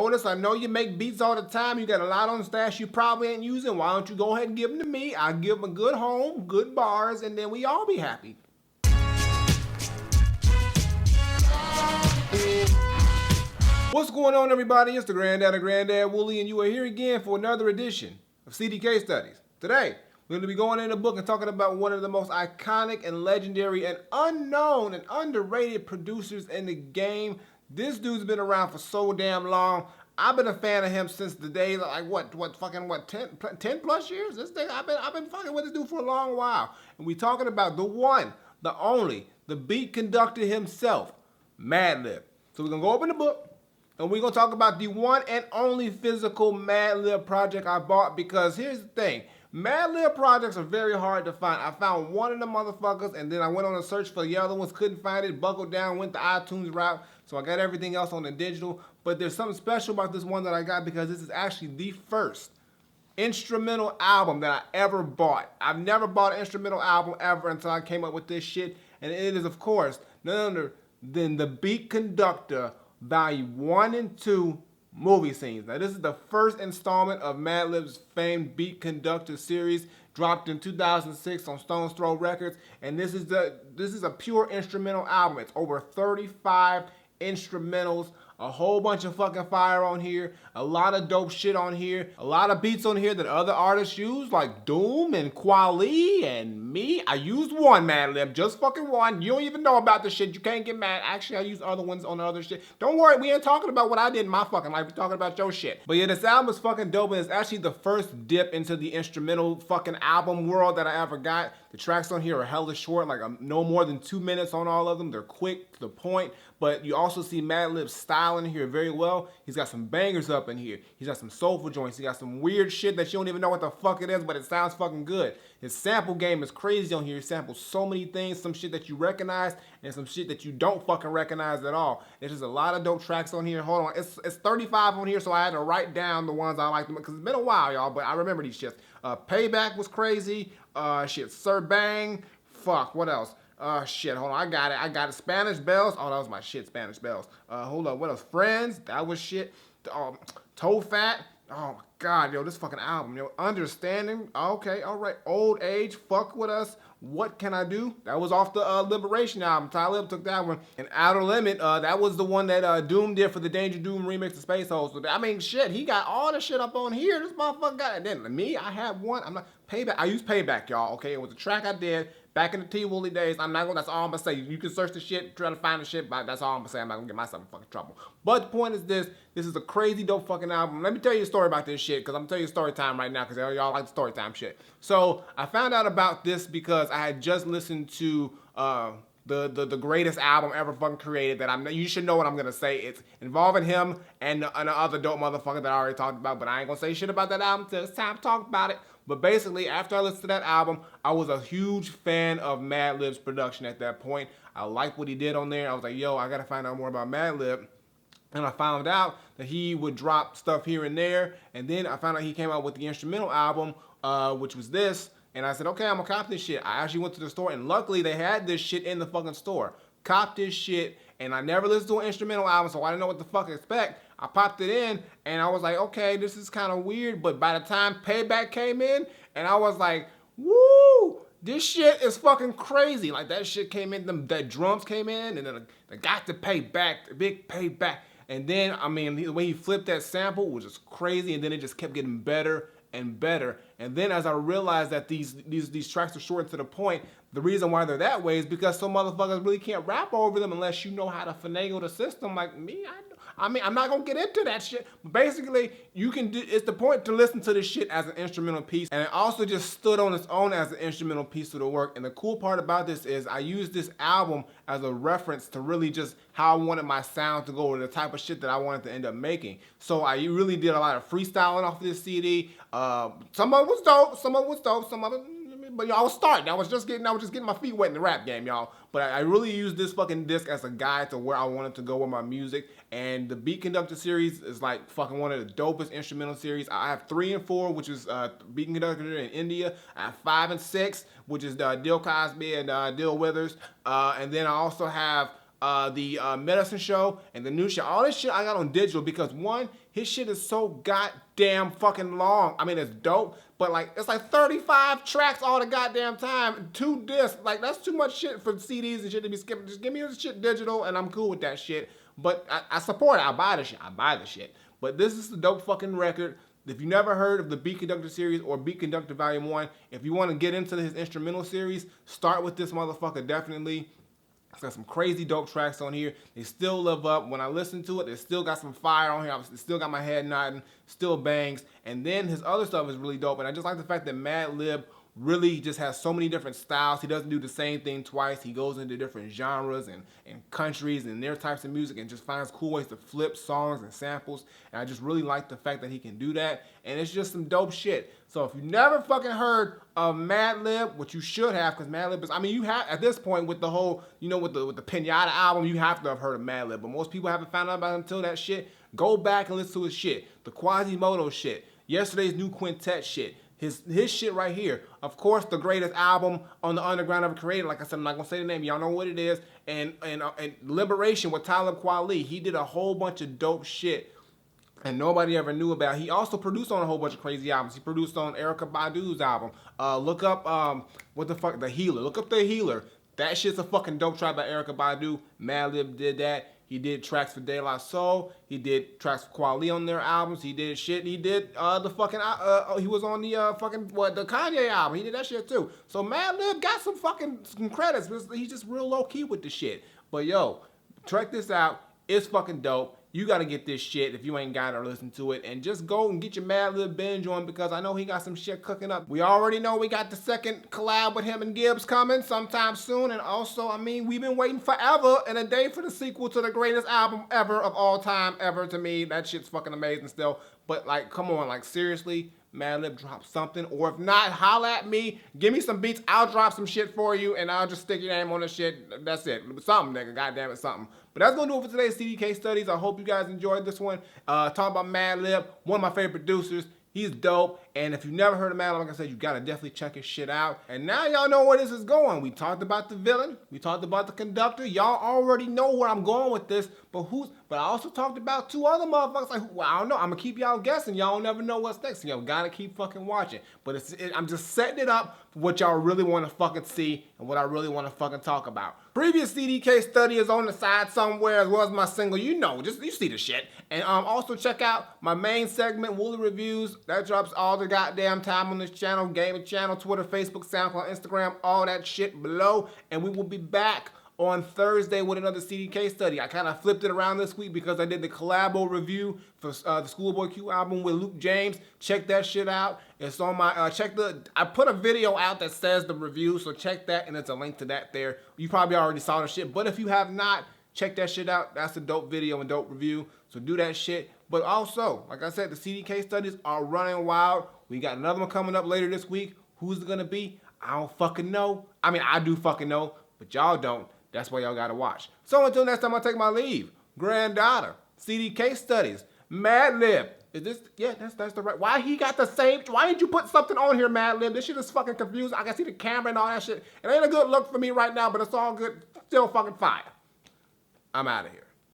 Otis, I know you make beats all the time. You got a lot on stash you probably ain't using. Why don't you go ahead and give them to me? I'll give them a good home, good bars, and then we all be happy. What's going on, everybody? It's the Granddad of Granddad Wooly, and you are here again for another edition of CDK Studies. Today, we're going to be going in the book and talking about one of the most iconic and legendary and unknown and underrated producers in the game. This dude's been around for so damn long. I've been a fan of him since the day, like what 10 plus years? This thing, I've been fucking with this dude for a long while. And we talking about the one, the only, the beat conductor himself, Madlib. So we're going to go open the book. And we're going to talk about the one and only physical Madlib project I bought, because here's the thing. Madlib projects are very hard to find. I found one of the motherfuckers, and then I went on a search for the other ones, couldn't find it, buckled down, went the iTunes route, so I got everything else on the digital. But there's something special about this one that I got, because this is actually the first instrumental album that I ever bought. I've never bought an instrumental album ever until I came up with this shit, and it is, of course, none other than the Beat Conductor Volume 1 and 2 movie scenes. Now, this is the first installment of Madlib's famed Beat Conductor series, dropped in 2006 on Stone's Throw Records, and this is a pure instrumental album. It's over 35 instrumentals, a whole bunch of fucking fire on here, a lot of dope shit on here, a lot of beats on here that other artists use, like Doom and Quali and me. I used one Madlib, just fucking one. You don't even know about this shit. You can't get mad. Actually, I used other ones on the other shit. Don't worry, we ain't talking about what I did in my fucking life. We're talking about your shit. But yeah, this album is fucking dope, and it's actually the first dip into the instrumental fucking album world that I ever got. The tracks on here are hella short, like no more than 2 minutes on all of them. They're quick, to the point, but you also see Madlib's style in here very well. He's got some bangers up in here. He's got some soulful joints. He got some weird shit that you don't even know what the fuck it is, but it sounds fucking good. His sample game is crazy on here. He samples so many things, some shit that you recognize and some shit that you don't fucking recognize at all. There's just a lot of dope tracks on here. Hold on, it's 35 on here, so I had to write down the ones I like, because it's been a while, y'all, but I remember these shits. Payback was crazy. Shit, Sir Bang. Fuck, what else? Shit, hold on, I got it. Spanish Bells. Oh, that was my shit, Spanish Bells. Hold up, what else? Friends, that was shit. Toe Fat. Oh my God, yo, this fucking album, yo. Understanding. Okay, all right. Old Age. Fuck with us. What Can I Do? That was off the Liberation album. Talib took that one. And Outer Limit, that was the one that Doom did for the Danger Doom remix of Space Host. I mean, shit, he got all the shit up on here. This motherfucker got it. And then me, I had one. I'm not Payback. I used Payback, y'all. Okay, it was a track I did back in the T-Woolly days. I'm not gonna, that's all I'm gonna say. You can search the shit, try to find the shit, but that's all I'm gonna say. I'm not gonna get myself in fucking trouble. But the point is this is a crazy dope fucking album. Let me tell you a story about this shit, because I'm telling you story time right now, because y'all like the story time shit. So I found out about this because I had just listened to the greatest album ever fucking created that you should know what I'm gonna say. It's involving him and the other dope motherfucker that I already talked about, but I ain't gonna say shit about that album till it's time to talk about it. But basically, after I listened to that album, I was a huge fan of Madlib's production at that point. I liked what he did on there. I was like, yo, I gotta find out more about Madlib. And I found out that he would drop stuff here and there. And then I found out he came out with the instrumental album, which was this. And I said, okay, I'm gonna cop this shit. I actually went to the store, and luckily they had this shit in the fucking store. Copped this shit, and I never listened to an instrumental album, so I didn't know what the fuck to expect. I popped it in, and I was like, okay, this is kind of weird. But by the time Payback came in, and I was like, woo, this shit is fucking crazy. Like, that shit came in, that drums came in, and then I got the Payback, the big Payback. And then, I mean, the way he flipped that sample was just crazy, and then it just kept getting better and better. And then as I realized that these tracks are short and to the point, the reason why they're that way is because some motherfuckers really can't rap over them unless you know how to finagle the system like me. I mean, I'm not gonna get into that shit. But basically, you can do. It's the point to listen to this shit as an instrumental piece, and it also just stood on its own as an instrumental piece of the work. And the cool part about this is I used this album as a reference to really just how I wanted my sound to go, or the type of shit that I wanted to end up making. So I really did a lot of freestyling off this CD. Some of it was dope, some of it. But y'all, I was starting. I was just getting my feet wet in the rap game, y'all. But I really used this fucking disc as a guide to where I wanted to go with my music. And the Beat Conductor series is like fucking one of the dopest instrumental series. I have 3 and 4, which is Beat Conductor in India. I have 5 and 6, which is Dill Cosby and Dill Withers. And then I also have the Medicine Show, and the new shit. All this shit I got on digital because one, his shit is so goddamn fucking long. I mean, it's dope, but like it's like 35 tracks all the goddamn time, 2 discs. Like that's too much shit for CDs and shit to be skipping. Just give me this shit digital, and I'm cool with that shit. But I support it. I buy the shit. I buy the shit. But this is the dope fucking record. If you never heard of the Beat Conductor series or Beat Conductor Volume 1, if you want to get into his instrumental series, start with this motherfucker definitely. It's got some crazy dope tracks on here. They still live up. When I listen to it, they still got some fire on here. I still got my head nodding, still bangs. And then his other stuff is really dope. And I just like the fact that Madlib really just has so many different styles. He doesn't do the same thing twice. He goes into different genres and countries and their types of music and just finds cool ways to flip songs and samples. And I just really like the fact that he can do that. And it's just some dope shit. So if you never fucking heard of Madlib, which you should have, because Madlib is, I mean, you have, at this point with the whole, you know, with the Pinata album, you have to have heard of Madlib. But most people haven't found out about him until that shit. Go back and listen to his shit. The Quasimodo shit. Yesterday's New Quintet shit. His shit right here. Of course, the greatest album on the underground ever created. Like I said, I'm not gonna say the name. Y'all know what it is. And Liberation with Talib Kweli. He did a whole bunch of dope shit and nobody ever knew about. He also produced on a whole bunch of crazy albums. He produced on Erykah Badu's album. Look up what the fuck, The Healer. Look up The Healer. That shit's a fucking dope track by Erykah Badu. Madlib did that. He did tracks for De La Soul. He did tracks for Kweli on their albums. He did shit. He did the fucking he was on the the Kanye album. He did that shit too. So Madlib got some credits. He's just real low key with the shit. But yo, check this out. It's fucking dope. You gotta get this shit if you ain't got it or listen to it. And just go and get your Madlib binge on because I know he got some shit cooking up. We already know we got the second collab with him and Gibbs coming sometime soon. And also, I mean, we've been waiting forever and a day for the sequel to the greatest album ever of all time ever to me. That shit's fucking amazing still. But like, come on, like seriously, Madlib drop something. Or if not, holla at me. Give me some beats. I'll drop some shit for you and I'll just stick your name on the shit. That's it. Something, nigga. Goddamn it, something. But that's going to do it for today's CDK Studies. I hope you guys enjoyed this one. Talking about Madlib, one of my favorite producers. He's dope. And if you've never heard of Madlib, like I said, you got to definitely check his shit out. And now y'all know where this is going. We talked about the villain. We talked about the conductor. Y'all already know where I'm going with this. But I also talked about 2 other motherfuckers. Like, well, I don't know. I'm going to keep y'all guessing. Y'all never know what's next. So y'all got to keep fucking watching. But I'm just setting it up for what y'all really want to fucking see and what I really want to fucking talk about. Previous CDK study is on the side somewhere as well as my single. You know, just you see the shit. And also check out my main segment, Wooly Reviews. That drops all the goddamn time on this channel, gaming channel, Twitter, Facebook, SoundCloud, Instagram, all that shit below. And we will be back on Thursday with another CDK study. I kind of flipped it around this week because I did the collabo review for the Schoolboy Q album with Luke James. Check that shit out. It's on my, I put a video out that says the review, so check that and it's a link to that there. You probably already saw the shit, but if you have not, check that shit out. That's a dope video and dope review, so do that shit. But also, like I said, the CDK studies are running wild. We got another one coming up later this week. Who's it gonna be? I don't fucking know. I mean, I do fucking know, but y'all don't. That's why y'all gotta watch. So until next time I take my leave, Granddad, CDK Studies, Madlib. Is this, yeah, that's the right, why he got the same, why didn't you put something on here, Madlib? This shit is fucking confusing. I can see the camera and all that shit. It ain't a good look for me right now, but it's all good. Still fucking fire. I'm out of here.